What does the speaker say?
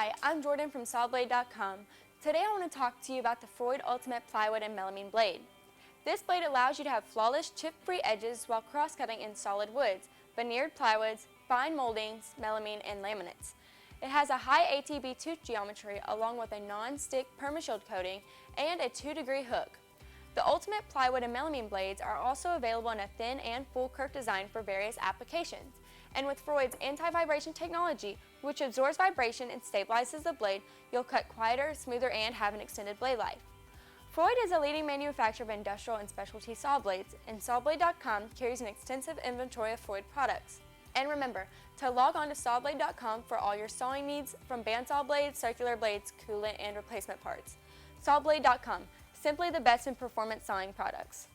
Hi, I'm Jordan from Sawblade.com. Today I want to talk to you about the Freud Ultimate Plywood and Melamine blade. This blade allows you to have flawless chip-free edges while cross-cutting in solid woods, veneered plywoods, fine moldings, melamine, and laminates. It has a Hi-ATB tooth geometry along with a non-stick perma coating and a 2-degree hook. The Ultimate Plywood and Melamine blades are also available in a thin and full kerf design for various applications. And with Freud's anti-vibration technology, which absorbs vibration and stabilizes the blade, you'll cut quieter, smoother, and have an extended blade life. Freud is a leading manufacturer of industrial and specialty saw blades, and Sawblade.com carries an extensive inventory of Freud products. And remember to log on to Sawblade.com for all your sawing needs, from bandsaw blades, circular blades, coolant, and replacement parts. Sawblade.com, simply the best in performance sawing products.